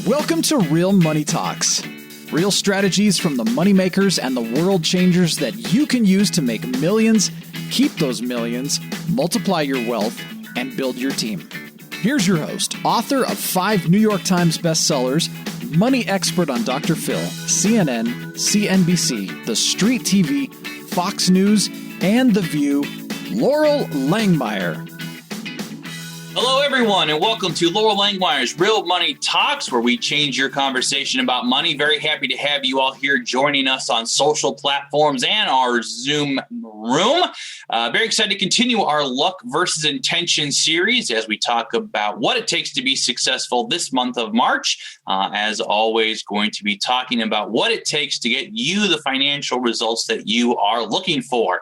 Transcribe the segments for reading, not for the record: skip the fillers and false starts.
Welcome to Real Money Talks. Real strategies from the moneymakers and the world changers that you can use to make millions, keep those millions, multiply your wealth, and build your team. Here's your host, author of 5 New York Times bestsellers, money expert on Dr. Phil, CNN, CNBC, The Street TV, Fox News, and The View, Loral Langemeier. Hello, everyone, and welcome to Loral Langemeier's Real Money Talks, where we change your conversation about money. Very happy to have you all here joining us on social platforms and our Zoom room. Very excited to continue our Luck versus Intention series as we talk about what it takes to be successful this month of March. As always, going to be talking about what it takes to get you the financial results that you are looking for.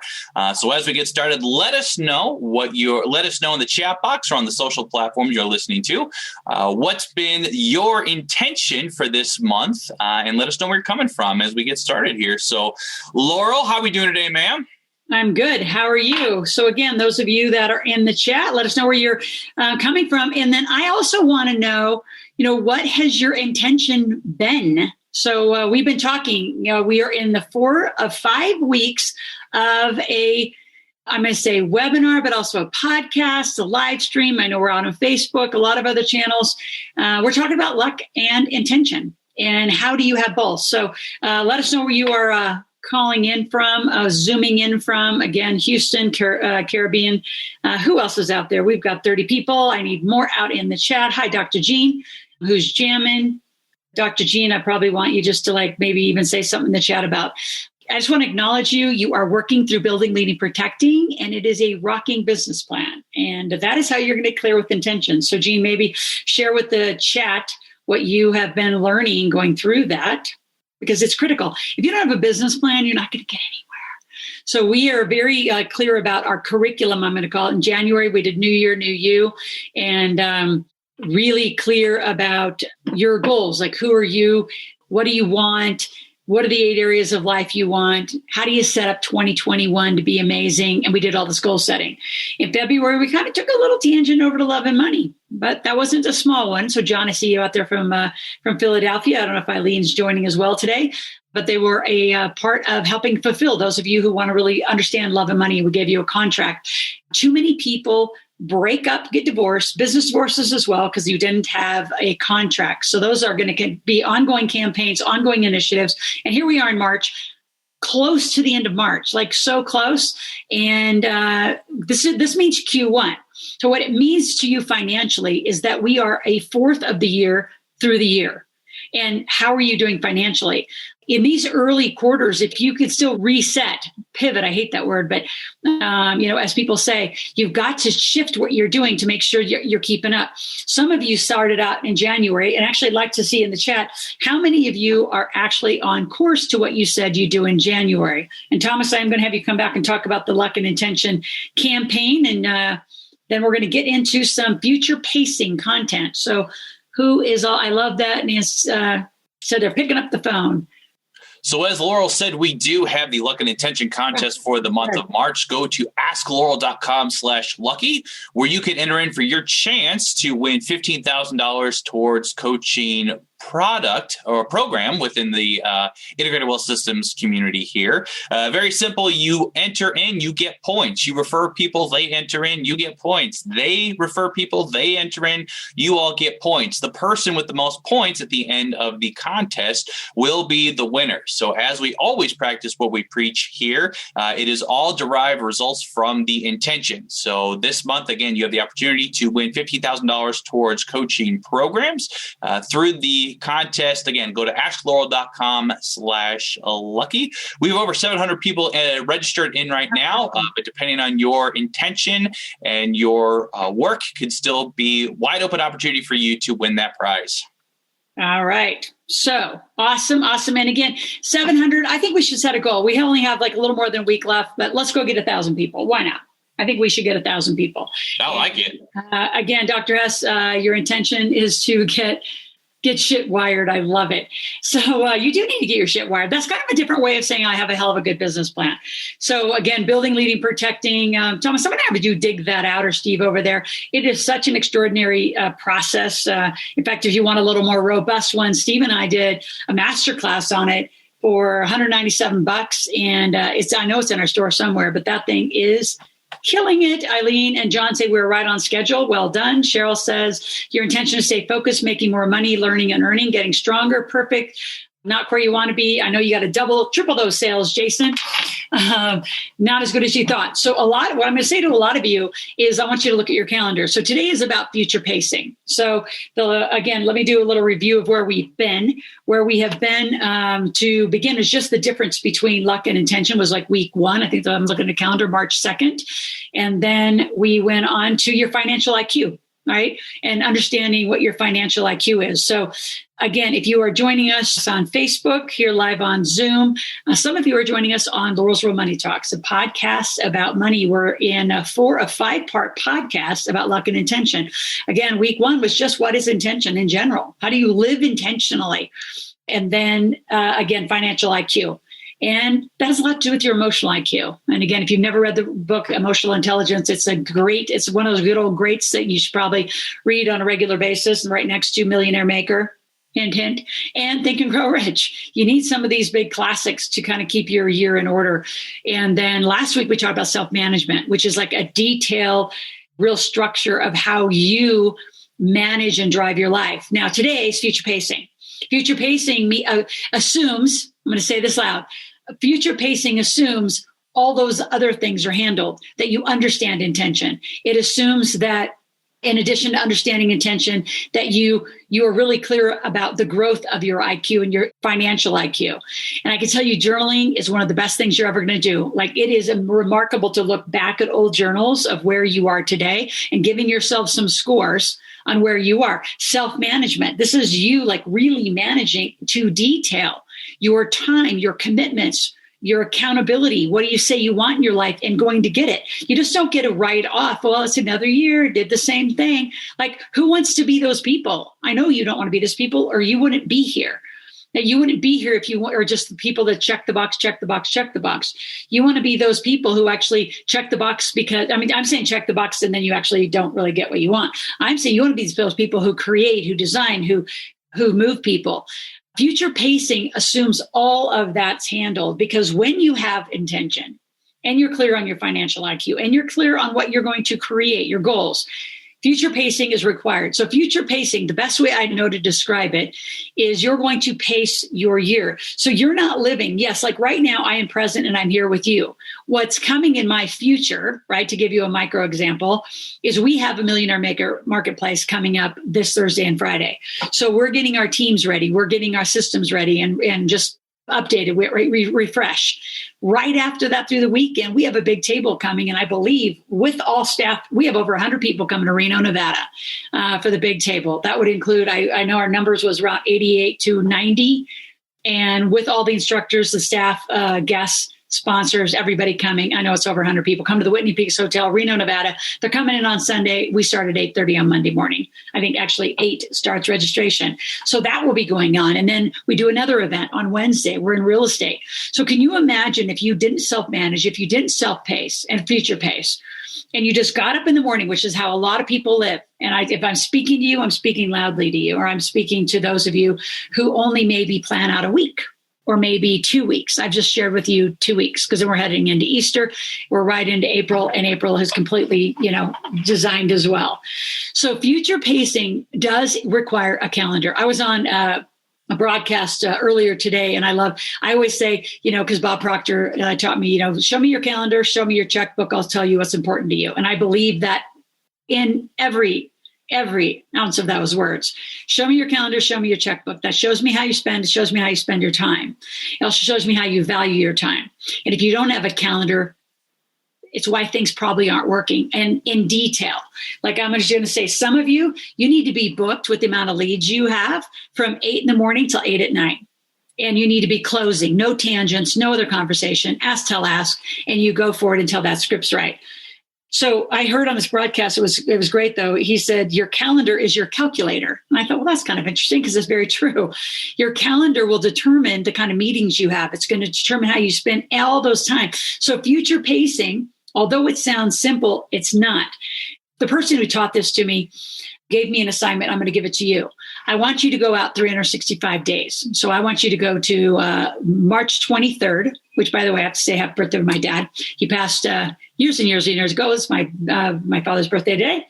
So as we get started, let us know in the chat box or on the social platforms you're listening to. What's been your intention for this month? And let us know where you're coming from as we get started here. So, Loral, how are we doing today, ma'am? I'm good. How are you? So again, those of you that are in the chat, let us know where you're coming from. And then I also want to know, what has your intention been? So we've been talking, we are in the 4 of 5 weeks of I'm going to say webinar, but also a podcast, a live stream. I know we're out on Facebook, a lot of other channels. We're talking about luck and intention. And how do you have both? So let us know where you are calling in from, zooming in from. Again, Houston, Caribbean. Who else is out there? We've got 30 people. I need more out in the chat. Hi, Dr. Jean, who's jamming. Dr. Jean, I probably want you just to maybe even say something in the chat about. I just want to acknowledge you. You are working through Building, Leading, Protecting, and it is a rocking business plan. And that is how you're going to clear with intention. So, Jean, maybe share with the chat what you have been learning going through that, because it's critical. If you don't have a business plan, you're not going to get anywhere. So we are very clear about our curriculum, I'm going to call it. In January, we did New Year, New You, and really clear about your goals. Like, who are you? What do you want? What are the 8 areas of life you want? How do you set up 2021 to be amazing? And we did all this goal setting. In February, we kind of took a little tangent over to love and money, but that wasn't a small one. So John, I see you out there from Philadelphia. I don't know if Eileen's joining as well today, but they were a part of helping fulfill those of you who want to really understand love and money. We gave you a contract. Too many people break up, get divorced, business divorces as well, because you didn't have a contract. So those are going to be ongoing campaigns, ongoing initiatives. And here we are in March, close to the end of March, so close. And this means Q1. So what it means to you financially is that we are a fourth of the year through the year. And how are you doing financially? In these early quarters, if you could still reset, pivot, I hate that word, but, as people say, you've got to shift what you're doing to make sure you're keeping up. Some of you started out in January, and actually I'd like to see in the chat, how many of you are actually on course to what you said you do in January? And Thomas, I'm going to have you come back and talk about the Luck and Intention campaign, and then we're going to get into some future pacing content. So who is all, I love that, and so they're picking up the phone. So as Loral said, we do have the Luck and Intention contest for the month of March. Go to askloral.com/lucky, where you can enter in for your chance to win $15,000 towards coaching product or program within the Integrated Wealth Systems community here. Very simple. You enter in, you get points. You refer people, they enter in, you get points. They refer people, they enter in, you all get points. The person with the most points at the end of the contest will be the winner. So as we always practice what we preach here, it is all derived results from the intention. So this month, again, you have the opportunity to win $15,000 towards coaching programs through the contest. Again, go to askloral.com/lucky. We have over 700 people registered in right now, but depending on your intention and your work, could still be wide open opportunity for you to win that prize. All right. So awesome. And again, 700, I think we should set a goal. We only have a little more than a week left, but let's go get 1,000 people. Why not? I think we should get 1,000 people. I like it. Again, Dr. S, your intention is to get Get shit wired. I love it. So you do need to get your shit wired. That's kind of a different way of saying I have a hell of a good business plan. So again, building, leading, protecting. Thomas, I'm going to have you dig that out, or Steve over there. It is such an extraordinary process. In fact, if you want a little more robust one, Steve and I did a masterclass on it for $197. And I know it's in our store somewhere, but that thing is killing it. Eileen and John say we're right on schedule. Well done. Cheryl says your intention is to stay focused, making more money, learning and earning, getting stronger. Perfect. Not where you want to be. I know you got to double, triple those sales, Jason. Not as good as you thought. So what I'm going to say to a lot of you is I want you to look at your calendar. So today is about future pacing. So again, let me do a little review of where we've been. Where we have been to begin is just the difference between luck and intention was like week 1. I think I'm looking at the calendar, March 2nd. And then we went on to your financial IQ. Right? And understanding what your financial IQ is. So again, if you are joining us on Facebook, here live on Zoom, some of you are joining us on Loral's Real Money Talks, a podcast about money. We're in a 4 or 5-part podcast about luck and intention. Again, week 1 was just what is intention in general? How do you live intentionally? And then again, financial IQ. And that has a lot to do with your emotional IQ. And again, if you've never read the book, Emotional Intelligence, it's one of those good old greats that you should probably read on a regular basis, and right next to Millionaire Maker, hint, hint, and Think and Grow Rich. You need some of these big classics to kind of keep your year in order. And then last week, we talked about self-management, which is like a detailed, real structure of how you manage and drive your life. Now, today is future pacing. Future pacing assumes, I'm going to say this loud, future pacing assumes all those other things are handled, that you understand intention. It assumes that in addition to understanding intention, that you are really clear about the growth of your IQ and your financial IQ. And I can tell you, journaling is one of the best things you're ever going to do. Like, it is remarkable to look back at old journals of where you are today and giving yourself some scores on where you are. Self-management. This is you like really managing to detail your time, your commitments, your accountability. What do you say you want in your life and going to get it? You just don't get a write off. Well, it's another year, did the same thing. Like, who wants to be those people? I know you don't want to be those people, or you wouldn't be here. That you wouldn't be here if you are just the people that check the box, check the box, check the box. You want to be those people who actually check the box because, I'm saying check the box and then you actually don't really get what you want. I'm saying you want to be those people who create, who design, who move people. Future pacing assumes all of that's handled, because when you have intention and you're clear on your financial IQ and you're clear on what you're going to create, your goals, future pacing is required. So future pacing, the best way I know to describe it is you're going to pace your year. So you're not living, yes, like right now I am present and I'm here with you. What's coming in my future, right, to give you a micro example, is we have a Millionaire Maker marketplace coming up this Thursday and Friday. So we're getting our teams ready. We're getting our systems ready and just updated, refresh. Right after that, through the weekend, we have a big table coming. And I believe with all staff, we have over 100 people coming to Reno, Nevada for the big table. That would include, I know our numbers was around 88 to 90. And with all the instructors, the staff, guests, sponsors, everybody coming. I know it's over 100 people. Come to the Whitney Peaks Hotel, Reno, Nevada. They're coming in on Sunday. We start at 8:30 on Monday morning. I think actually 8 starts registration. So that will be going on. And then we do another event on Wednesday. We're in real estate. So can you imagine if you didn't self-manage, if you didn't self-pace and future pace, and you just got up in the morning, which is how a lot of people live. And if I'm speaking to you, I'm speaking loudly to you, or I'm speaking to those of you who only maybe plan out a week, or maybe 2 weeks. I've just shared with you 2 weeks, because then we're heading into Easter. We're right into April, and April is completely, designed as well. So future pacing does require a calendar. I was on a broadcast earlier today, and I always say, because Bob Proctor taught me, show me your calendar, show me your checkbook, I'll tell you what's important to you. And I believe that in every ounce of those words. Show me your calendar, show me your checkbook. That shows me how you spend. It shows me how you spend your time. It also shows me how you value your time. And if you don't have a calendar, it's why things probably aren't working. And in detail, like I'm just going to say, some of you need to be booked with the amount of leads you have from 8 in the morning till 8 at night. And you need to be closing, no tangents, no other conversation, ask, tell, ask, and you go for it until that script's right. So I heard on this broadcast, it was great though. He said, your calendar is your calculator. And I thought, well, that's kind of interesting because it's very true. Your calendar will determine the kind of meetings you have. It's going to determine how you spend all those time. So future pacing, although it sounds simple, it's not. The person who taught this to me gave me an assignment. I'm going to give it to you. I want you to go out 365 days. So I want you to go to March 23rd, which, by the way, I have to say happy birthday to my dad. He passed years and years and years ago. It's my father's birthday today.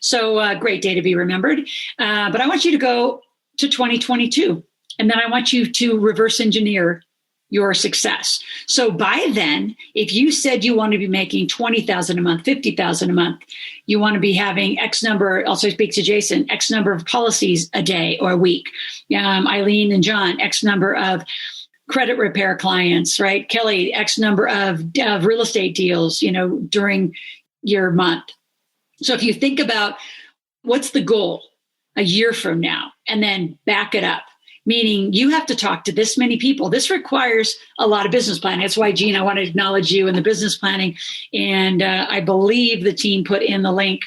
So great day to be remembered. But I want you to go to 2022. And then I want you to reverse engineer your success. So by then, if you said you want to be making $20,000 a month, $50,000 a month, you want to be having X number, also speak to Jason, X number of policies a day or a week. Eileen and John, X number of credit repair clients, right? Kelly, X number of real estate deals, during your month. So if you think about what's the goal a year from now, and then back it up, meaning you have to talk to this many people. This requires a lot of business planning. That's why, Gene, I want to acknowledge you in the business planning. And I believe the team put in the link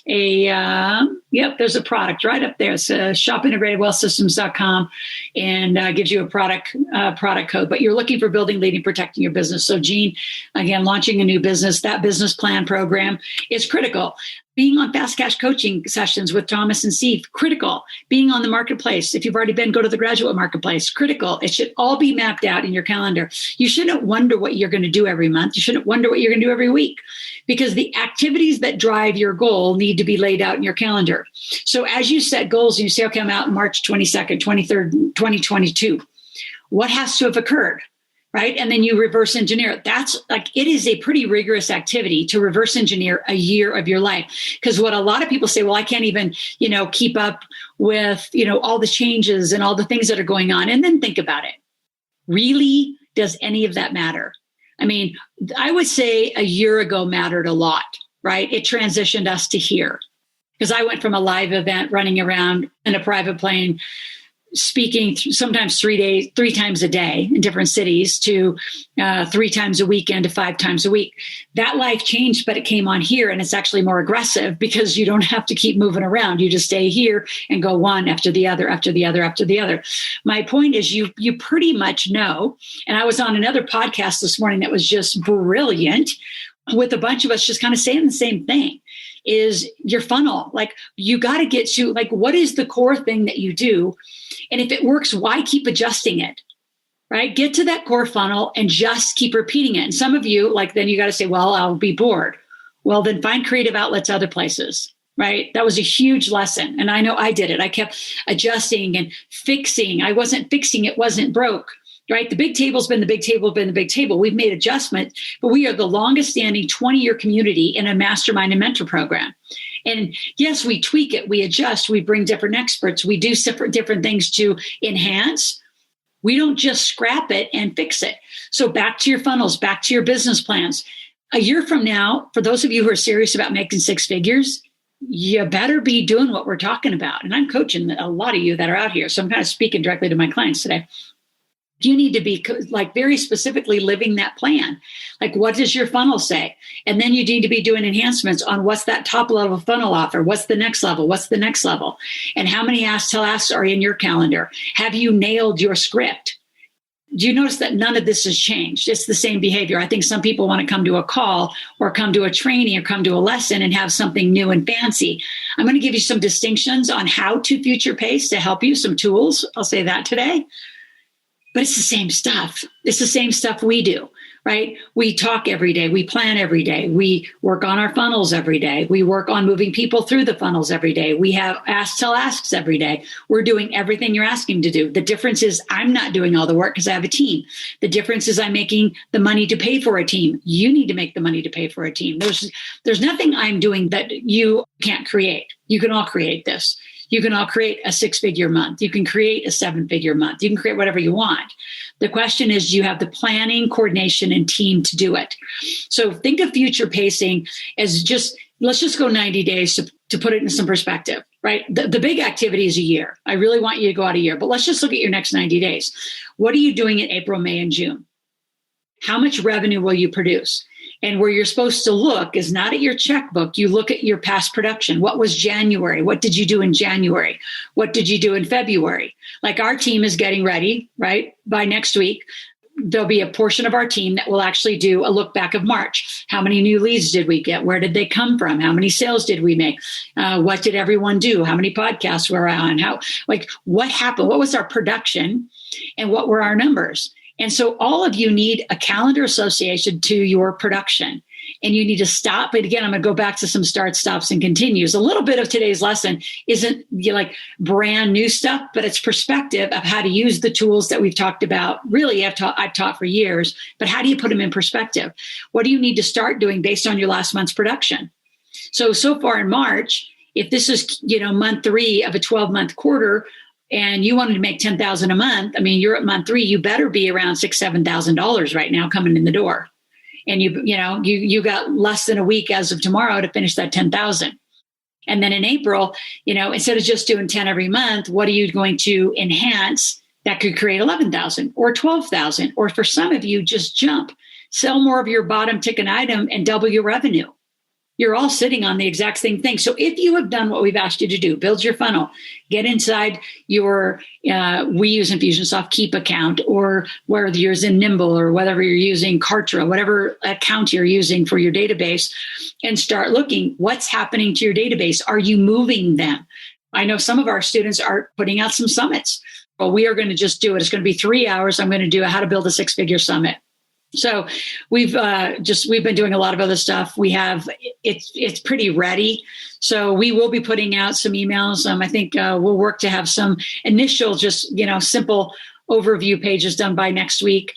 there's a product right up there. It's shopintegratedwealthsystems.com and gives you a product code. But you're looking for building, leading, protecting your business. So Gene, again, launching a new business, that business plan program is critical. Being on fast cash coaching sessions with Thomas and Steve, critical. Being on the marketplace. If you've already been, go to the graduate marketplace, critical. It should all be mapped out in your calendar. You shouldn't wonder what you're going to do every month. You shouldn't wonder what you're going to do every week, because the activities that drive your goal need to be laid out in your calendar. So as you set goals and you say, okay, I'm out March 22nd, 23rd, 2022, what has to have occurred? Right. And then you reverse engineer it. That's like, it is a pretty rigorous activity to reverse engineer a year of your life. Because what a lot of people say, well, I can't even, keep up with, all the changes and all the things that are going on. And then think about it. Really, does any of that matter? I mean, I would say a year ago mattered a lot, right? It transitioned us to here. Because I went from a live event running around in a private plane, speaking sometimes 3 times a day in different cities, to 3 times a weekend to 5 times a week. That life changed, but it came on here, and it's actually more aggressive because you don't have to keep moving around. You just stay here and go one after the other, after the other, after the other. My point is you pretty much know, and I was on another podcast this morning that was just brilliant with a bunch of us just kind of saying the same thing, is your funnel. Like, you got to get to, like, what is the core thing that you do? And if it works, why keep adjusting it, right? Get to that core funnel and just keep repeating it. And some of you, then you got to say, well, I'll be bored. Well, then find creative outlets other places, right? That was a huge lesson. And I know I did it. I kept adjusting and fixing. I wasn't fixing, it wasn't broke, right? The big table's been the big table, We've made adjustments, but we are the longest standing 20-year community in a mastermind and mentor program. And yes, we tweak it, we adjust, we bring different experts, we do different things to enhance. We don't just scrap it and fix it. So back to your funnels, back to your business plans. A year from now, for those of you who are serious about making 6 figures, you better be doing what we're talking about. And I'm coaching a lot of you that are out here. So I'm kind of speaking directly to my clients today. You need to be very specifically living that plan. Like, what does your funnel say? And then you need to be doing enhancements on what's that top level funnel offer? What's the next level? What's the next level? And how many ask tell asks are in your calendar? Have you nailed your script? Do you notice that none of this has changed? It's the same behavior. I think some people want to come to a call or come to a training or come to a lesson and have something new and fancy. I'm going to give you some distinctions on how to future pace to help you, some tools. I'll say that today. But it's the same stuff. It's the same stuff we do, right? We talk every day. We plan every day. We work on our funnels every day. We work on moving people through the funnels every day. We have ask tell asks every day. We're doing everything you're asking to do. The difference is I'm not doing all the work because I have a team. The difference is I'm making the money to pay for a team. You need to make the money to pay for a team. There's nothing I'm doing that you can't create. You can all create this. You can all create a 6-figure month. You can create a 7-figure month. You can create whatever you want. The question is, do you have the planning, coordination, and team to do it? So think of future pacing as let's just go 90 days to put it in some perspective, right? The big activity is a year. I really want you to go out a year, but let's just look at your next 90 days. What are you doing in April, May, and June? How much revenue will you produce? And where you're supposed to look is not at your checkbook. You look at your past production. What was January? What did you do in January? What did you do in February? Like our team is getting ready, right? By next week, there'll be a portion of our team that will actually do a look back of March. How many new leads did we get? Where did they come from? How many sales did we make? What did everyone do? How many podcasts were on? What happened? What was our production? And what were our numbers? And so all of you need a calendar association to your production. And you need to stop. But again, I'm going to go back to some starts, stops, and continues. A little bit of today's lesson isn't like brand new stuff, but it's perspective of how to use the tools that we've talked about. Really, I've taught for years, but how do you put them in perspective? What do you need to start doing based on your last month's production? So far in March, if this is, month 3 of a 12-month quarter, and you wanted to make $10,000 a month, I mean, you're at month 3, you better be around $6,000, $7,000 right now coming in the door. And you got less than a week as of tomorrow to finish that 10,000. And then in April, instead of just doing 10 every month, what are you going to enhance that could create 11,000 or 12,000? Or for some of you, just jump, sell more of your bottom ticket item and double your revenue. You're all sitting on the exact same thing. So if you have done what we've asked you to do, build your funnel, get inside your, we use Infusionsoft Keep account, or whether you're using Nimble or whatever you're using, Kartra, whatever account you're using for your database, and start looking what's happening to your database. Are you moving them? I know some of our students are putting out some summits. Well, we are going to just do it. It's going to be 3 hours. I'm going to do a how to build a 6-figure summit. So we've been doing a lot of other stuff. We have it's pretty ready. So we will be putting out some emails. I think we'll work to have some initial, just simple overview pages done by next week,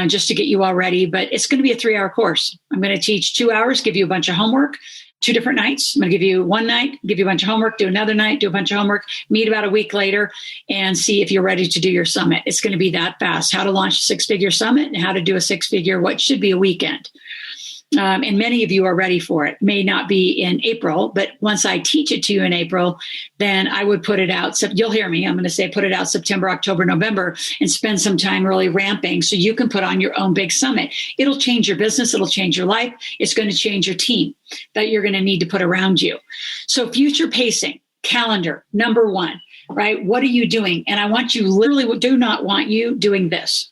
just to get you all ready. But it's going to be a 3-hour course. I'm going to teach 2 hours, give you a bunch of homework. 2 different nights. I'm going to give you one night, give you a bunch of homework, do another night, do a bunch of homework, meet about a week later, and see if you're ready to do your summit. It's going to be that fast. How to launch a 6-figure summit and how to do a 6-figure, what should be a weekend. And many of you are ready for it. May not be in April, but once I teach it to you in April, then I would put it out. So you'll hear me. I'm going to say put it out September, October, November, and spend some time really ramping so you can put on your own big summit. It'll change your business. It'll change your life. It's going to change your team that you're going to need to put around you. So future pacing, calendar, number 1, right? What are you doing? And I want you, literally do not want you doing this,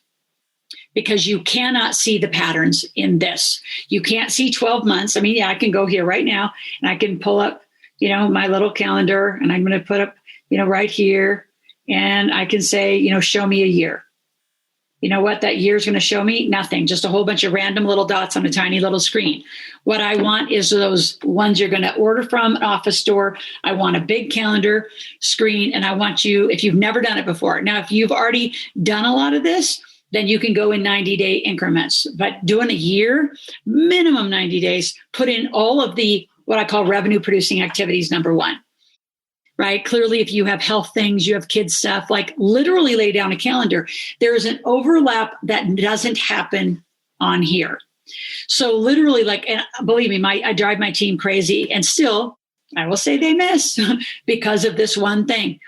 because you cannot see the patterns in this. You can't see 12 months. I mean, I can go here right now and I can pull up, my little calendar, and I'm going to put up, right here, and I can say, show me a year. You know what that year is going to show me? Nothing, just a whole bunch of random little dots on a tiny little screen. What I want is those ones you're going to order from an office store. I want a big calendar screen, and I want you, if you've never done it before. Now, if you've already done a lot of this, then you can go in 90-day increments. But doing a year, minimum 90 days, put in all of the, what I call revenue producing activities, number 1, right? Clearly, if you have health things, you have kids stuff, like literally lay down a calendar. There is an overlap that doesn't happen on here. So literally, and believe me, I drive my team crazy, and still, I will say they miss because of this one thing.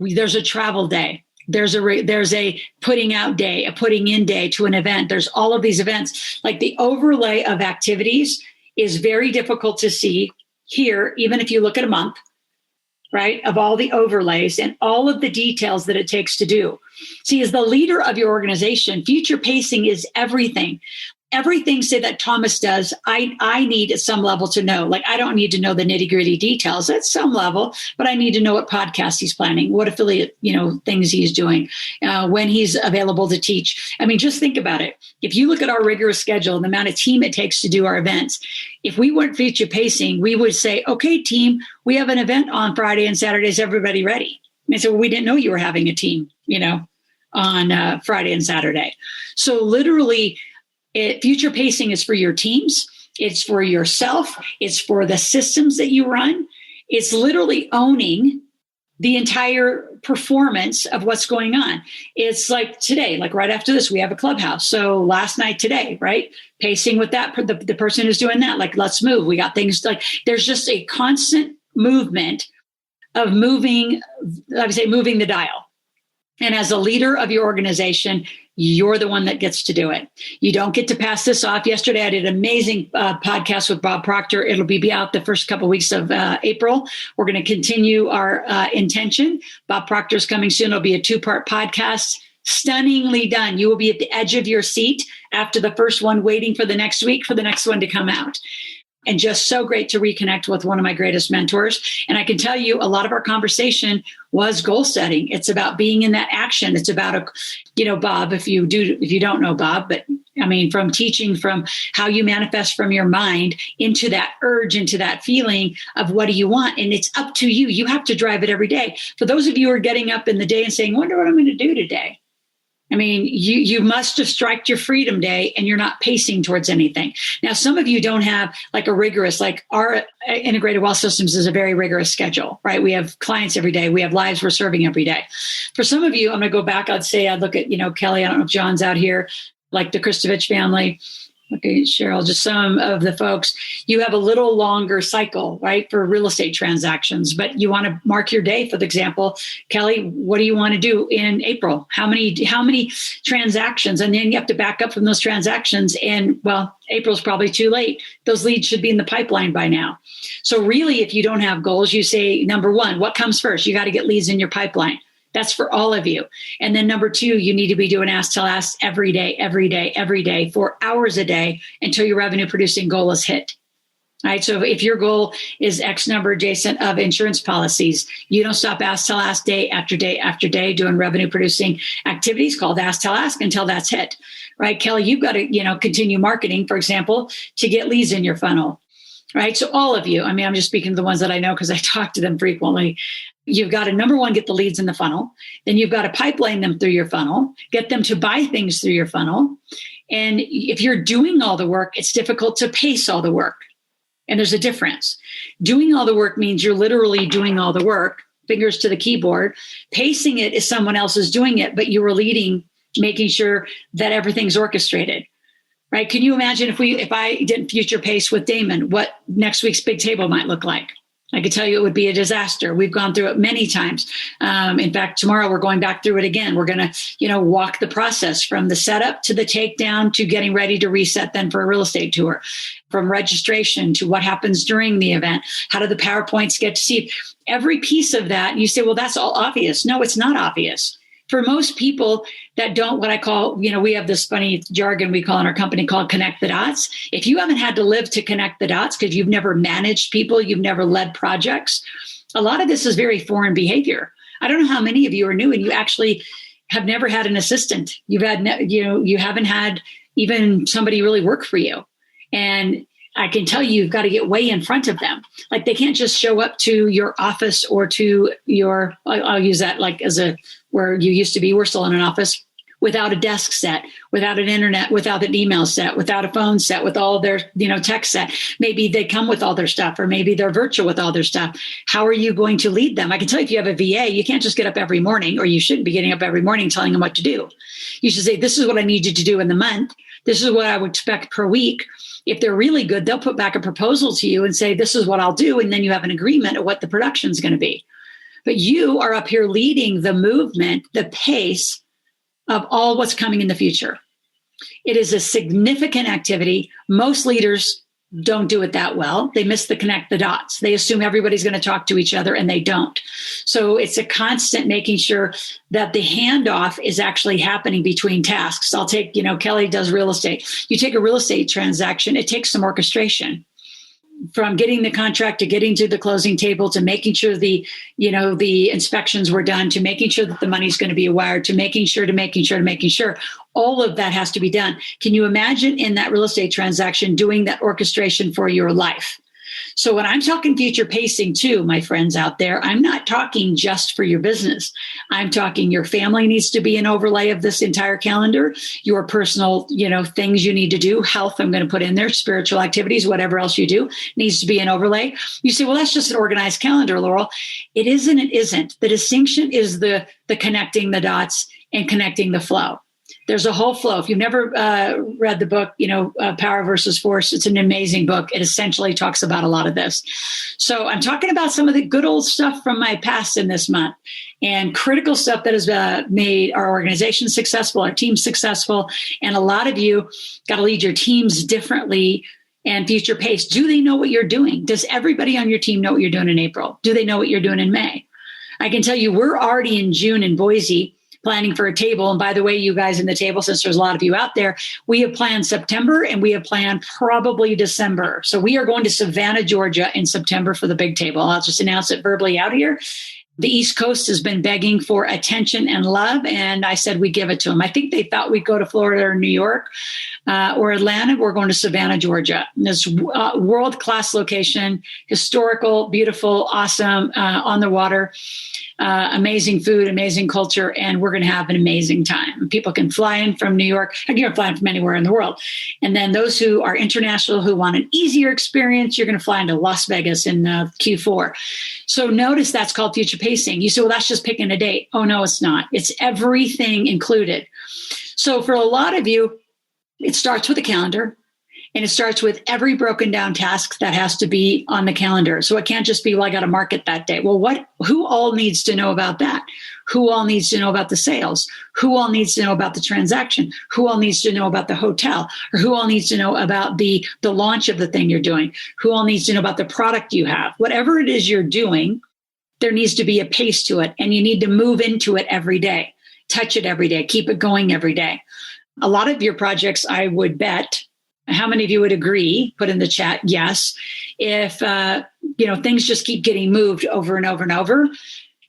There's a travel day. There's a putting out day, a putting in day to an event. There's all of these events. Like the overlay of activities is very difficult to see here, even if you look at a month, right, of all the overlays and all of the details that it takes to do. See, as the leader of your organization, future pacing is everything. Everything, say, that Thomas does, I need at some level to know. Like, I don't need to know the nitty-gritty details at some level, but I need to know what podcast he's planning, what affiliate, things he's doing, when he's available to teach. I mean, just think about it. If you look at our rigorous schedule and the amount of team it takes to do our events, if we weren't future pacing, we would say, okay, team, we have an event on Friday and Saturday. Is everybody ready? And so we didn't know you were having a team, on Friday and Saturday. So literally, future pacing is for your teams. It's for yourself. It's for the systems that you run. It's literally owning the entire performance of what's going on. It's like today, like right after this, we have a clubhouse. So last night, today, right? Pacing with that, the person who's doing that, like, let's move. We got things like, there's just a constant movement of moving the dial. And as a leader of your organization, You're the one that gets to do it. You don't get to pass this off. Yesterday, I did an amazing podcast with Bob Proctor. It'll be out the first couple of weeks of April. We're going to continue our intention. Bob Proctor's coming soon. It'll be a 2-part podcast. Stunningly done. You will be at the edge of your seat after the first one, waiting for the next week for the next one to come out. And just so great to reconnect with one of my greatest mentors. And I can tell you a lot of our conversation was goal setting. It's about being in that action. It's about, Bob, if you don't know Bob, but I mean, from teaching, from how you manifest from your mind into that urge, into that feeling of what do you want? And it's up to you. You have to drive it every day. For those of you who are getting up in the day and saying, wonder what I'm going to do today. I mean, you must have struck your freedom day and you're not pacing towards anything. Now, some of you don't have like a rigorous, like our integrated wealth systems is a very rigorous schedule, right? We have clients every day. We have lives we're serving every day. For some of you, I'm going to go back. I'd look at, Kelly, I don't know if John's out here, like the Kristovich family. Okay, Cheryl, just some of the folks, you have a little longer cycle, right, for real estate transactions, but you want to mark your day. For example, Kelly, what do you want to do in April? How many transactions? And then you have to back up from those transactions. And well, April's probably too late. Those leads should be in the pipeline by now. So really, if you don't have goals, you say, number one, what comes first? You got to get leads in your pipeline. That's for all of you. And then number two, you need to be doing ask, tell, ask every day, 4 hours a day until your revenue producing goal is hit. All right. So if your goal is X number, Jason, of insurance policies, you don't stop ask, tell, ask day after day after day doing revenue producing activities called ask, tell, ask until that's hit. Right. Kelly, you've got to, continue marketing, for example, to get leads in your funnel. Right. So all of you, I mean, I'm just speaking to the ones that I know because I talk to them frequently. You've got to, number one, get the leads in the funnel. Then you've got to pipeline them through your funnel, get them to buy things through your funnel. And if you're doing all the work, it's difficult to pace all the work. And there's a difference. Doing all the work means you're literally doing all the work, fingers to the keyboard. Pacing it is someone else is doing it, but you were leading, making sure that everything's orchestrated. Right? Can you imagine if I didn't future pace with Damon, what next week's big table might look like? I could tell you it would be a disaster. We've gone through it many times. In fact, tomorrow we're going back through it again. We're going to, walk the process from the setup to the takedown to getting ready to reset then for a real estate tour, from registration to what happens during the event. How do the PowerPoints get received? Every piece of that, you say, well, that's all obvious. No, it's not obvious. For most people that don't, what I call, we have this funny jargon we call in our company called connect the dots. If you haven't had to live to connect the dots because you've never managed people, you've never led projects, a lot of this is very foreign behavior. I don't know how many of you are new and you actually have never had an assistant. You haven't had even somebody really work for you. And I can tell you've got to get way in front of them. Like they can't just show up to your office or to your, I'll use that like as where you used to be, we're still in an office, without a desk set, without an internet, without an email set, without a phone set, with all their, tech set. Maybe they come with all their stuff, or maybe they're virtual with all their stuff. How are you going to lead them? I can tell you if you have a VA, you can't just get up every morning, or you shouldn't be getting up every morning telling them what to do. You should say, this is what I need you to do in the month. This is what I would expect per week. If they're really good, they'll put back a proposal to you and say, this is what I'll do. And then you have an agreement of what the production is going to be. But you are up here leading the movement, the pace of all what's coming in the future. It is a significant activity. Most leaders don't do it that well. They miss the connect the dots. They assume everybody's going to talk to each other and they don't. So it's a constant making sure that the handoff is actually happening between tasks. I'll take, Kelly does real estate. You take a real estate transaction, it takes some orchestration. From getting the contract to getting to the closing table to making sure the inspections were done, to making sure that the money's going to be wired, to making sure, all of that has to be done. Can you imagine in that real estate transaction doing that orchestration for your life? So when I'm talking future pacing too, my friends out there, I'm not talking just for your business. I'm talking your family needs to be an overlay of this entire calendar. Your personal, things you need to do, health, I'm going to put in there, spiritual activities, whatever else you do needs to be an overlay. You say, well, that's just an organized calendar, Loral. It isn't. It isn't. The distinction is the connecting the dots and connecting the flow. There's a whole flow. If you've never read the book, Power versus Force, it's an amazing book. It essentially talks about a lot of this. So I'm talking about some of the good old stuff from my past in this month and critical stuff that has made our organization successful, our team successful. And a lot of you got to lead your teams differently and future pace. Do they know what you're doing? Does everybody on your team know what you're doing in April? Do they know what you're doing in May? I can tell you we're already in June in Boise planning for a table. And by the way, you guys in the table, since there's a lot of you out there, we have planned September and we have planned probably December. So we are going to Savannah, Georgia in September for the big table. I'll just announce it verbally out here. The East Coast has been begging for attention and love, and I said we give it to them. I think they thought we'd go to Florida or New York or Atlanta. We're going to Savannah, Georgia. This world-class location, historical, beautiful, awesome, on the water, amazing food, amazing culture, and we're going to have an amazing time. People can fly in from New York, and you're flying from anywhere in the world. And then those who are international, who want an easier experience, you're going to fly into Las Vegas in Q4. So notice that's called future pacing. You say, well, that's just picking a date. Oh, no, it's not. It's everything included. So for a lot of you, it starts with a calendar. And it starts with every broken down task that has to be on the calendar. So it can't just be, well, I got to market that day. Well, who all needs to know about that? Who all needs to know about the sales? Who all needs to know about the transaction? Who all needs to know about the hotel? Or who all needs to know about the launch of the thing you're doing? Who all needs to know about the product you have? Whatever it is you're doing, there needs to be a pace to it. And you need to move into it every day, touch it every day, keep it going every day. A lot of your projects, I would bet, how many of you would agree? Put in the chat, yes. If, things just keep getting moved over and over and over,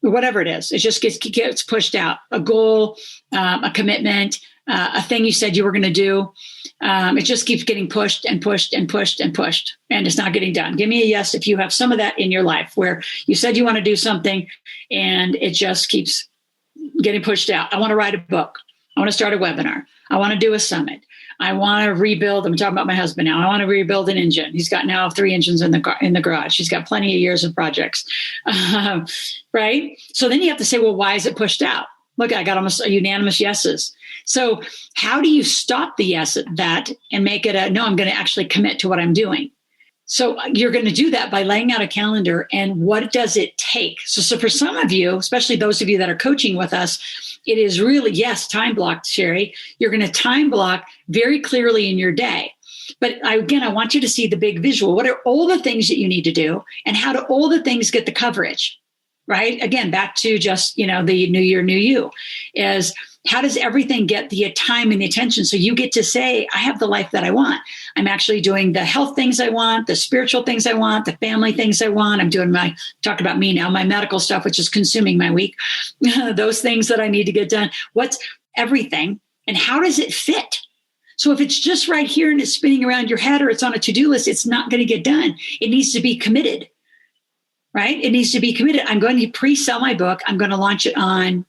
whatever it is, it just gets pushed out. A goal, a commitment, a thing you said you were going to do. It just keeps getting pushed and pushed and pushed and pushed, and it's not getting done. Give me a yes if you have some of that in your life where you said you want to do something and it just keeps getting pushed out. I want to write a book. I want to start a webinar. I want to do a summit. I want to rebuild. I'm talking about my husband now. I want to rebuild an engine. He's got now 3 engines in the garage. He's got plenty of years of projects, right? So then you have to say, well, why is it pushed out? Look, I got almost unanimous yeses. So how do you stop the yes at that and make it no, I'm going to actually commit to what I'm doing? So you're going to do that by laying out a calendar and what does it take? So for some of you, especially those of you that are coaching with us, it is really, yes, time blocked, Sherry. You're going to time block very clearly in your day. But I want you to see the big visual. What are all the things that you need to do and how do all the things get the coverage, right? Again, back to just, the new year, new you is how does everything get the time and the attention? So you get to say, I have the life that I want. I'm actually doing the health things I want, the spiritual things I want, the family things I want. I'm doing talk about me now, my medical stuff, which is consuming my week, those things that I need to get done. What's everything and how does it fit? So if it's just right here and it's spinning around your head or it's on a to-do list, it's not going to get done. It needs to be committed, right? It needs to be committed. I'm going to pre-sell my book. I'm going to launch it on,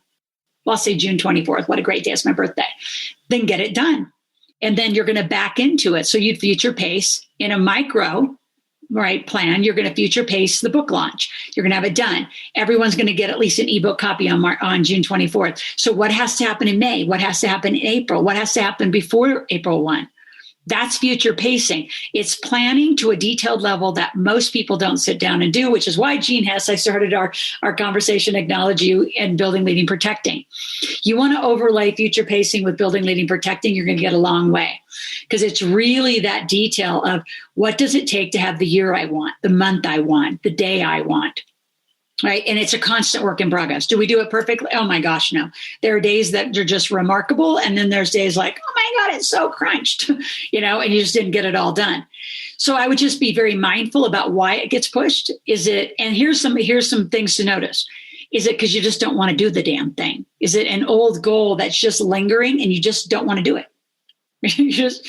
I'll say June 24th. What a great day. It's my birthday. Then get it done. And then you're going to back into it. So you'd future pace in a micro, right, plan. You're going to future pace the book launch. You're going to have it done. Everyone's going to get at least an ebook copy on June 24th. So what has to happen in May? What has to happen in April? What has to happen before April 1? That's future pacing. It's planning to a detailed level that most people don't sit down and do, which is why Gene Hess, I started our conversation, acknowledge you, and building, leading, protecting. You want to overlay future pacing with building, leading, protecting, you're going to get a long way because it's really that detail of what does it take to have the year I want, the month I want, the day I want. Right. And it's a constant work in progress. Do we do it perfectly? Oh, my gosh, no. There are days that are just remarkable. And then there's days like, oh, my God, it's so crunched, and you just didn't get it all done. So I would just be very mindful about why it gets pushed. And here's some things to notice. Is it because you just don't want to do the damn thing? Is it an old goal that's just lingering and you just don't want to do it? You're just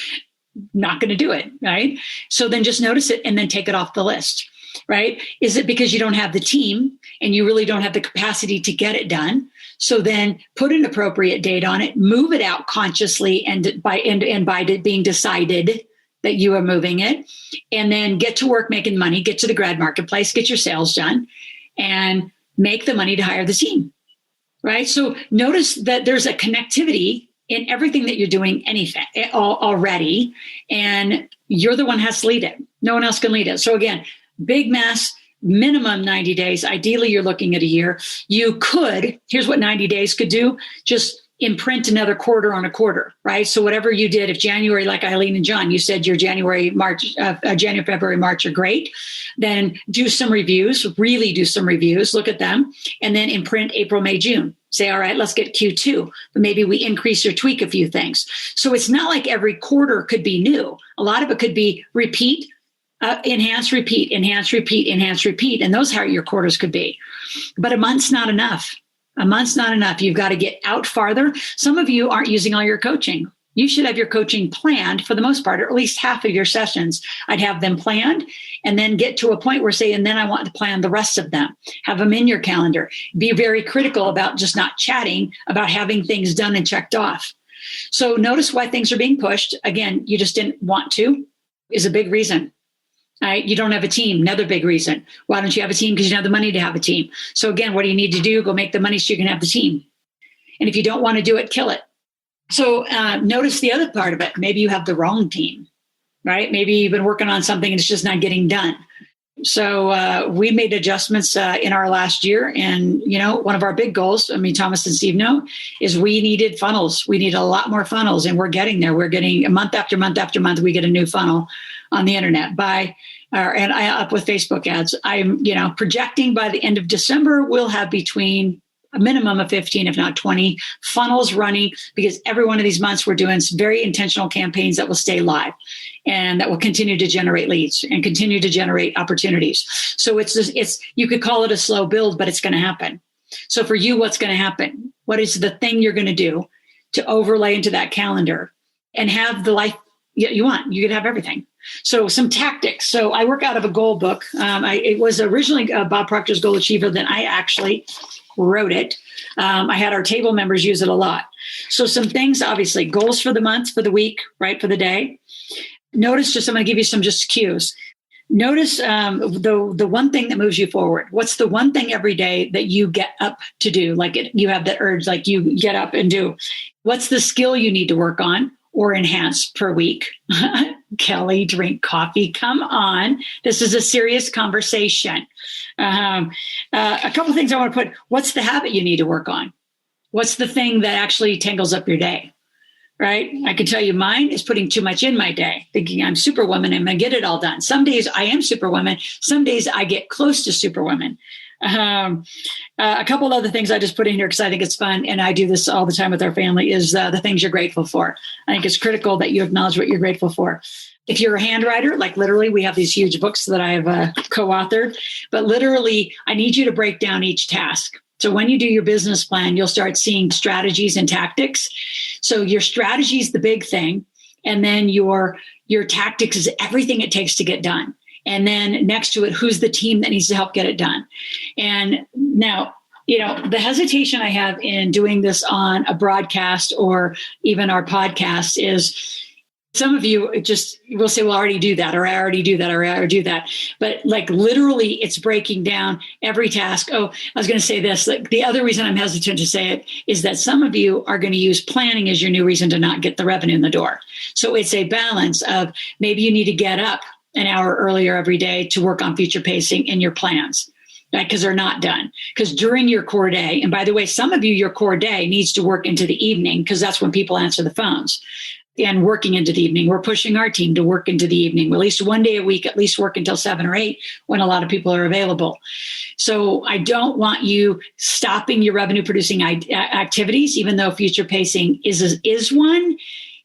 not going to do it. Right. So then just notice it and then take it off the list. Right? Is it because you don't have the team and you really don't have the capacity to get it done? So then put an appropriate date on it, move it out consciously and by it being decided that you are moving it, and then get to work making money, get to the grad marketplace, get your sales done, and make the money to hire the team. Right? So notice that there's a connectivity in everything that you're doing, anything already. And you're the one who has to lead it. No one else can lead it. So again, big mess, minimum 90 days. Ideally, you're looking at a year. You could, here's what 90 days could do, just imprint another quarter on a quarter, right? So whatever you did, if January, like Eileen and John, you said your January, February, March are great, then do some reviews, really do some reviews, look at them, and then imprint April, May, June. Say, all right, let's get Q2, but maybe we increase or tweak a few things. So it's not like every quarter could be new. A lot of it could be repeat, enhance, repeat, enhance, repeat, enhance, repeat. And those are how your quarters could be. But a month's not enough. A month's not enough. You've got to get out farther. Some of you aren't using all your coaching. You should have your coaching planned for the most part, or at least half of your sessions. I'd have them planned and then get to a point where say, and then I want to plan the rest of them. Have them in your calendar. Be very critical about just not chatting, about having things done and checked off. So notice why things are being pushed. Again, you just didn't want to is a big reason. You don't have a team. Another big reason. Why don't you have a team? Because you don't have the money to have a team. So again, what do you need to do? Go make the money so you can have the team. And if you don't want to do it, kill it. So notice the other part of it. Maybe you have the wrong team, right? Maybe you've been working on something and it's just not getting done. So we made adjustments in our last year. And, you know, one of our big goals, I mean, Thomas and Steve know, is we needed funnels. We need a lot more funnels, and we're getting there. We're getting month after month after month, we get a new funnel on the internet and I up with Facebook ads. I'm, projecting by the end of December, we'll have between a minimum of 15, if not 20 funnels running, because every one of these months we're doing some very intentional campaigns that will stay live and that will continue to generate leads and continue to generate opportunities. So it's you could call it a slow build, but it's going to happen. So for you, what's going to happen? What is the thing you're going to do to overlay into that calendar and have the life you want? You could have everything. So some tactics. So I work out of a goal book. It was originally Bob Proctor's Goal Achiever. Then I actually wrote it. I had our table members use it a lot. So some things, obviously, goals for the month, for the week, right, for the day. Notice, I'm going to give you some just cues. Notice the one thing that moves you forward. What's the one thing every day that you get up to do? Like you have the urge, like you get up and do. What's the skill you need to work on or enhance per week? Kelly, drink coffee. Come on. This is a serious conversation. A couple of things I want to put. What's the habit you need to work on? What's the thing that actually tangles up your day? Right? I can tell you mine is putting too much in my day, thinking I'm Superwoman and I'm going to get it all done. Some days I am Superwoman. Some days I get close to Superwoman. A couple of other things I just put in here because I think it's fun, and I do this all the time with our family, is the things you're grateful for. I think it's critical that you acknowledge what you're grateful for. If you're a handwriter, like literally, we have these huge books that I've co-authored, but literally, I need you to break down each task. So when you do your business plan, you'll start seeing strategies and tactics. So your strategy is the big thing, and then your tactics is everything it takes to get done. And then next to it, who's the team that needs to help get it done? And now, the hesitation I have in doing this on a broadcast or even our podcast is some of you just will say, well, I already do that, or I already do that, or I already do that. But like literally it's breaking down every task. Oh, I was going to say this. Like the other reason I'm hesitant to say it is that some of you are going to use planning as your new reason to not get the revenue in the door. So it's a balance of maybe you need to get up an hour earlier every day to work on future pacing in your plans, right? Because they're not done. Because during your core day, and by the way, some of you, your core day needs to work into the evening because that's when people answer the phones. And working into the evening, we're pushing our team to work into the evening, at least one day a week, at least work until 7 or 8 when a lot of people are available. So I don't want you stopping your revenue producing activities, even though future pacing is one.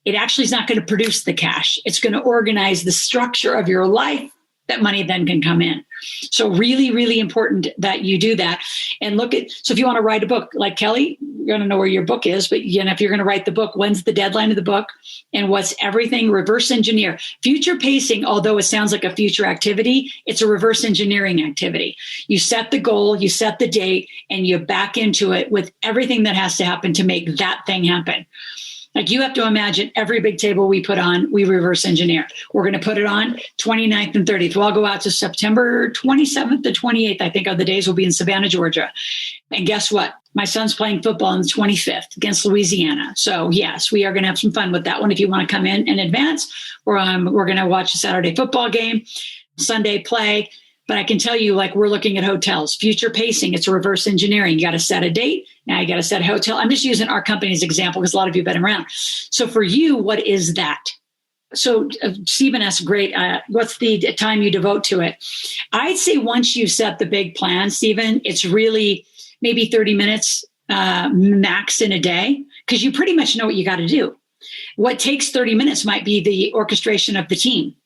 It actually is not going to produce the cash. It's going to organize the structure of your life that money then can come in. So really, really important that you do that. And so if you want to write a book like Kelly, you're going to know where your book is, but if you're going to write the book, when's the deadline of the book and what's everything? Reverse engineer. Future pacing, although it sounds like a future activity, it's a reverse engineering activity. You set the goal, you set the date, and you back into it with everything that has to happen to make that thing happen. Like you have to imagine every big table we put on, we reverse engineer. We're going to put it on 29th and 30th. We'll all go out to September 27th to 28th, I think, are the days we'll be in Savannah, Georgia. And guess what? My son's playing football on the 25th against Louisiana. So yes, we are going to have some fun with that one. If you want to come in advance, or we're going to watch a Saturday football game, Sunday play. But I can tell you, like, we're looking at hotels, future pacing. It's a reverse engineering. You got to set a date. Now you got to set a hotel. I'm just using our company as an example because a lot of you have been around. So for you, what is that? So Stephen asked, great. What's the time you devote to it? I'd say once you set the big plan, Stephen, it's really maybe 30 minutes max in a day, because you pretty much know what you got to do. What takes 30 minutes might be the orchestration of the team.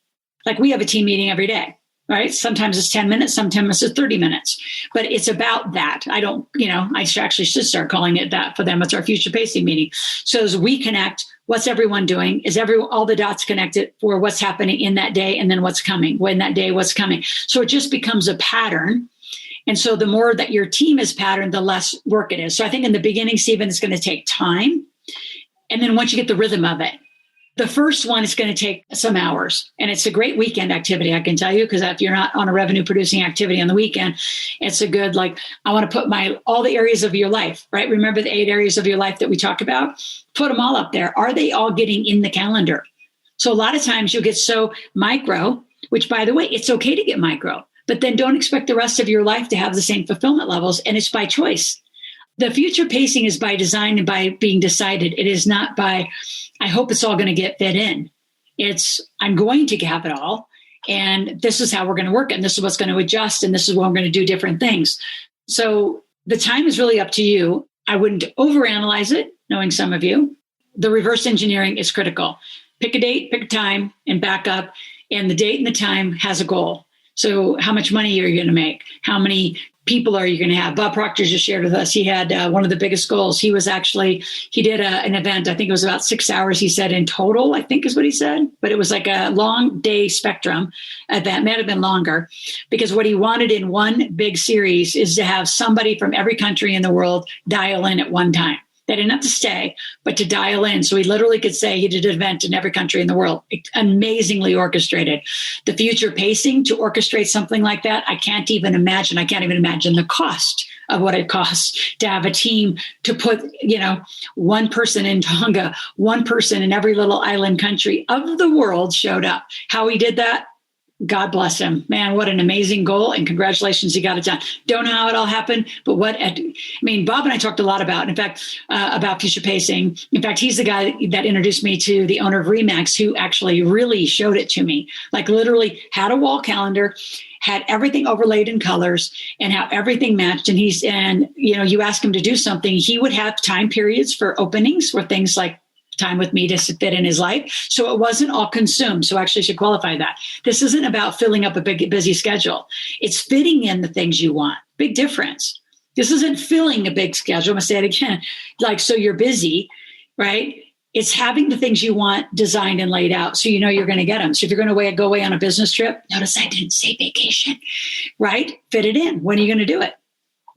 Like we have a team meeting every day. Right? Sometimes it's 10 minutes, sometimes it's 30 minutes, but it's about that. I actually should start calling it that for them. It's our future pacing meeting. So as we connect, what's everyone doing? Is all the dots connected for what's happening in that day and then what's coming, when that day, what's coming. So it just becomes a pattern. And so the more that your team is patterned, the less work it is. So I think in the beginning, Stephen, it's going to take time. And then once you get the rhythm of it, the first one is going to take some hours, and it's a great weekend activity, I can tell you, because if you're not on a revenue producing activity on the weekend, it's a good, like, I want to put all the areas of your life, right? Remember the 8 areas of your life that we talk about? Put them all up there. Are they all getting in the calendar? So a lot of times you'll get so micro, which, by the way, it's okay to get micro, but then don't expect the rest of your life to have the same fulfillment levels, and it's by choice. The future pacing is by design and by being decided. It is not by, I hope it's all going to get fit in. It's, I'm going to have it all. And this is how we're going to work it. And this is what's going to adjust. And this is when we're going to do different things. So the time is really up to you. I wouldn't overanalyze it, knowing some of you. The reverse engineering is critical. Pick a date, pick a time, and back up. And the date and the time has a goal. So how much money are you going to make? How many people are you going to have? Bob Proctor just shared with us. He had one of the biggest goals. He did an event. I think it was about 6 hours, he said, in total, I think is what he said. But it was like a long day spectrum event, might have been longer, because what he wanted in one big series is to have somebody from every country in the world dial in at one time. They didn't have to stay, but to dial in. So he literally could say he did an event in every country in the world. Amazingly orchestrated. The future pacing to orchestrate something like that, I can't even imagine. I can't even imagine the cost of what it costs to have a team to put, one person in Tonga, one person in every little island country of the world showed up. How he did that, God bless him. Man, what an amazing goal. And congratulations, he got it done. Don't know how it all happened, but Bob and I talked a lot about future pacing. In fact, he's the guy that introduced me to the owner of Remax, who actually really showed it to me. Like literally had a wall calendar, had everything overlaid in colors and how everything matched. And you ask him to do something, he would have time periods for openings for things like time with me to fit in his life. So it wasn't all consumed. So actually should qualify that. This isn't about filling up a big, busy schedule. It's fitting in the things you want. Big difference. This isn't filling a big schedule. I'm going to say it again. Like, so you're busy, right? It's having the things you want designed and laid out so you know you're going to get them. So if you're going to go away on a business trip, notice I didn't say vacation, right? Fit it in. When are you going to do it?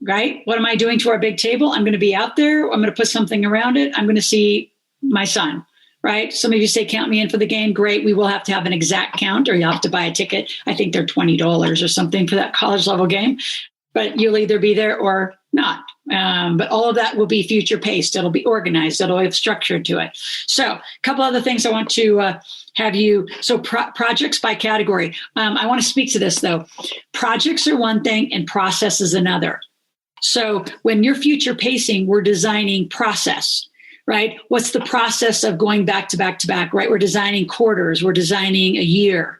Right? What am I doing to our big table? I'm going to be out there. I'm going to put something around it. I'm going to see my son, right? Some of you say, count me in for the game. Great. We will have to have an exact count, or you'll have to buy a ticket. I think they're $20 or something for that college level game, but you'll either be there or not. But all of that will be future paced. It'll be organized. It'll have structure to it. So a couple other things I want to have you. So projects by category. I want to speak to this though. Projects are one thing and process is another. So when you're future pacing, we're designing process. Right? What's the process of going back to back to back, right? We're designing quarters. We're designing a year.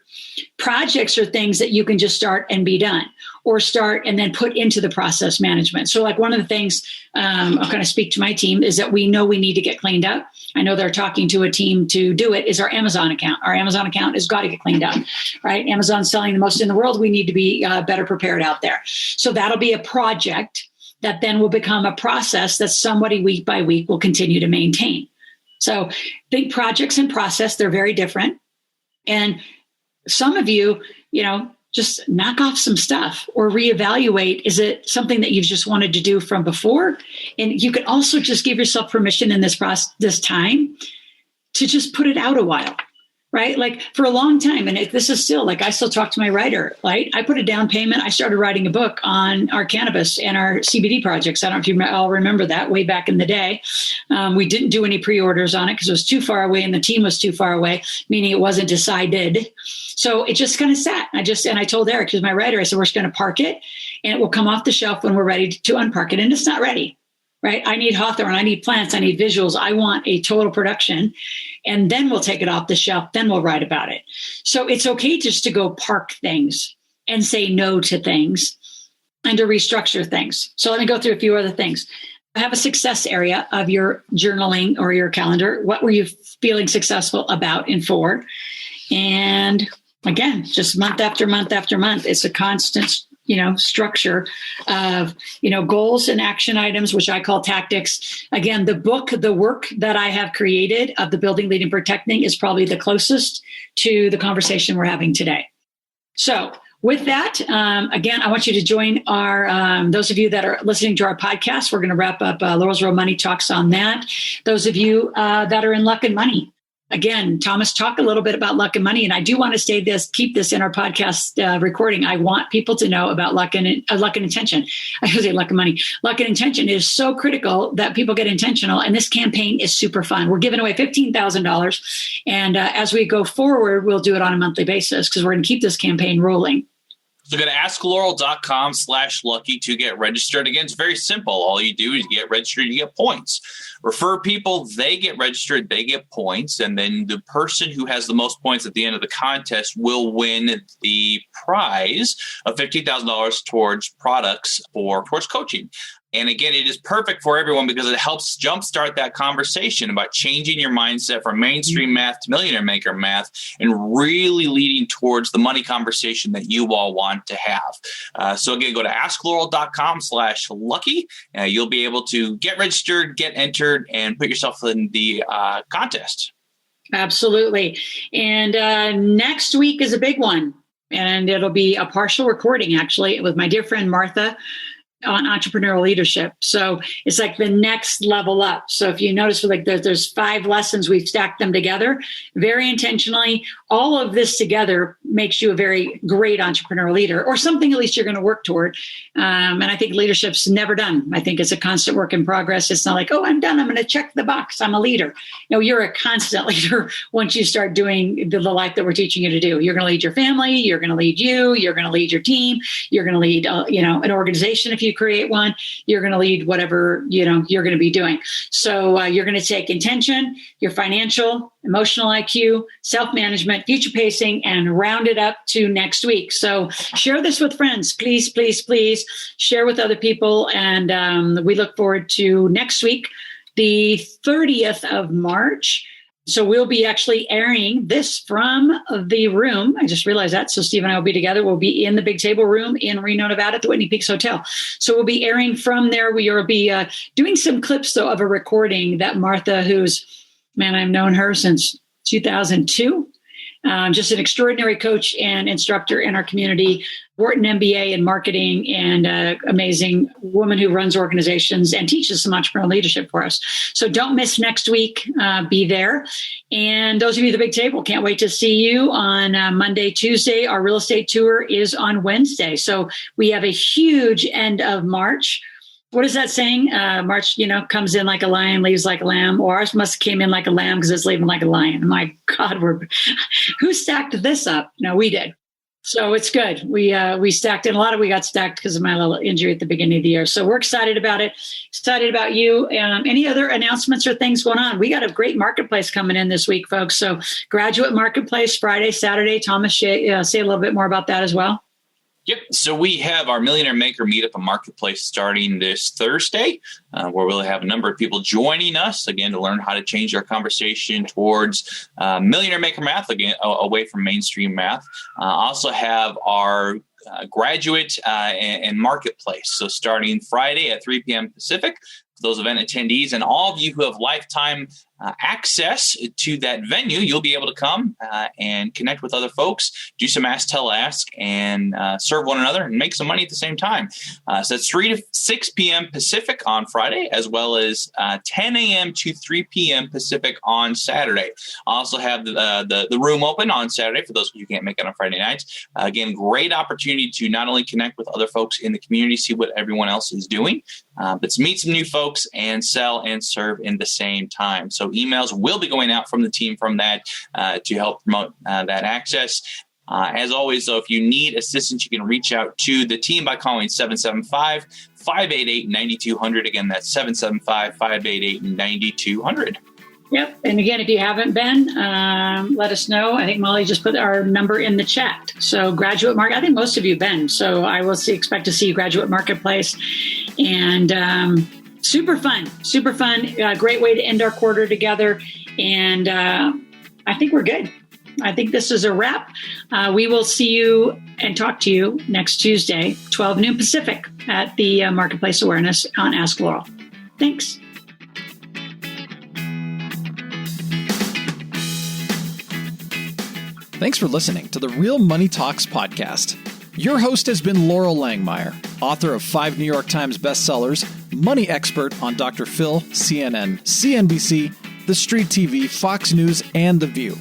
Projects are things that you can just start and be done, or start and then put into the process management. So like one of the things I'm going to speak to my team is that we know we need to get cleaned up. I know they're talking to a team to do it, is our Amazon account. Our Amazon account has got to get cleaned up, right? Amazon's selling the most in the world. We need to be better prepared out there. So that'll be a project that then will become a process that somebody week by week will continue to maintain. So big projects and process, they're very different. And some of you, just knock off some stuff or reevaluate. Is it something that you've just wanted to do from before? And you can also just give yourself permission in this time to just put it out a while. Right? Like for a long time. And this is still like, I still talk to my writer, right? I put a down payment. I started writing a book on our cannabis and our CBD projects. I don't know if you all remember that way back in the day. We didn't do any pre-orders on it because it was too far away and the team was too far away, meaning it wasn't decided. So it just kind of sat. And I told Eric, who's my writer, I said, we're just going to park it and it will come off the shelf when we're ready to unpark it. And it's not ready. Right? I need hawthorn. I need plants. I need visuals. I want a total production. And then we'll take it off the shelf. Then we'll write about it. So it's okay just to go park things and say no to things and to restructure things. So let me go through a few other things. Have a success area of your journaling or your calendar. What were you feeling successful about and for? And again, just month after month after month, it's a constant structure of, goals and action items, which I call tactics. Again, the work that I have created of the Building, Leading, Protecting is probably the closest to the conversation we're having today. So with that, again, I want you to join our, those of you that are listening to our podcast, we're going to wrap up Loral's Real Money Talks on that. Those of you that are in luck and money. Again, Thomas, talk a little bit about luck and money. And I do want to keep this in our podcast recording. I want people to know about luck and intention. I should say luck and money. Luck and intention is so critical that people get intentional. And this campaign is super fun. We're giving away $15,000. And as we go forward, we'll do it on a monthly basis because we're going to keep this campaign rolling. So go to askloral.com/lucky to get registered. Again, it's very simple. All you do is get registered, you get points. Refer people, they get registered, they get points. And then the person who has the most points at the end of the contest will win the prize of $15,000 towards products towards coaching. And again, it is perfect for everyone because it helps jumpstart that conversation about changing your mindset from mainstream math to millionaire maker math and really leading towards the money conversation that you all want to have. So again, go to askloral.com/lucky. You'll be able to get registered, get entered, and put yourself in the contest. Absolutely. And next week is a big one. And it'll be a partial recording, actually, with my dear friend Martha on entrepreneurial leadership. So it's like the next level up. So if you notice, there's 5 lessons, we've stacked them together very intentionally. All of this together makes you a very great entrepreneurial leader, or something at least you're going to work toward. And I think leadership's never done. I think it's a constant work in progress. It's not like, oh, I'm done. I'm going to check the box. I'm a leader. No, you're a constant leader once you start doing the life that we're teaching you to do. You're going to lead your family. You're going to lead you. You're going to lead your team. You're going to lead, an organization if you create one. You're going to lead whatever, you're going to be doing. So you're going to take intention, your financial, emotional IQ, self-management, future pacing, and round it up to next week. So share this with friends. Please, please, please share with other people. And we look forward to next week, the 30th of March. So we'll be actually airing this from the room. I just realized that. So Steve and I will be together. We'll be in the Big Table Room in Reno, Nevada at the Whitney Peaks Hotel. So we'll be airing from there. We will be doing some clips, though, of a recording that Martha, I've known her since 2002. Just an extraordinary coach and instructor in our community, Wharton MBA in marketing, and amazing woman who runs organizations and teaches some entrepreneurial leadership for us. So don't miss next week. Be there. And those of you at the Big Table, can't wait to see you on Monday, Tuesday. Our real estate tour is on Wednesday. So we have a huge end of March. What is that saying? March, comes in like a lion, leaves like a lamb. Or ours must have came in like a lamb because it's leaving like a lion. My God, who stacked this up? No, we did. So it's good. We stacked it. We got stacked because of my little injury at the beginning of the year. So we're excited about it. Excited about you. Any other announcements or things going on? We got a great marketplace coming in this week, folks. So Graduate Marketplace Friday, Saturday. Thomas, say a little bit more about that as well. Yep. So we have our Millionaire Maker Meetup and Marketplace starting this Thursday, where we'll have a number of people joining us, again, to learn how to change our conversation towards Millionaire Maker math, again, away from mainstream math. Also have our Graduate and Marketplace. So starting Friday at 3 p.m. Pacific, for those event attendees and all of you who have lifetime access to that venue, you'll be able to come and connect with other folks, do some ask, tell, ask, and serve one another and make some money at the same time. So it's 3 to 6 p.m. Pacific on Friday, as well as 10 a.m. to 3 p.m. Pacific on Saturday. I also have the room open on Saturday for those of you who can't make it on Friday nights. Again, great opportunity to not only connect with other folks in the community, see what everyone else is doing, but to meet some new folks and sell and serve in the same time. So emails will be going out from the team from that to help promote that access. As always, though, if you need assistance, you can reach out to the team by calling 775-588-9200. Again, that's 775-588-9200. Yep. And again, if you haven't been, let us know. I think Molly just put our number in the chat. So Graduate Market, I think most of you have been. So I will expect to see you Graduate Marketplace. And super fun. Great way to end our quarter together. And I think we're good. I think this is a wrap. We will see you and talk to you next Tuesday, 12 noon Pacific at the Marketplace Awareness on Ask Loral. Thanks. Thanks for listening to the Real Money Talks podcast. Your host has been Loral Langmeyer, author of 5 New York Times bestsellers, money expert on Dr. Phil, CNN, CNBC, The Street TV, Fox News, and The View.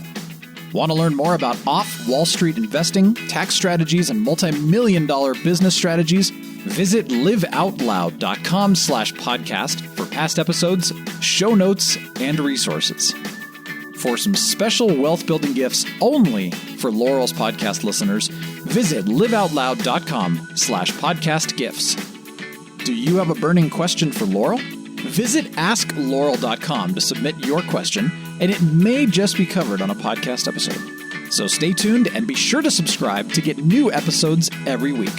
Want to learn more about off-Wall Street investing, tax strategies, and multi-million-dollar business strategies? Visit liveoutloud.com/podcast for past episodes, show notes, and resources. For some special wealth-building gifts only for Loral's podcast listeners, visit liveoutloud.com/podcast gifts. Do you have a burning question for Loral? Visit askloral.com to submit your question, and it may just be covered on a podcast episode. So stay tuned and be sure to subscribe to get new episodes every week.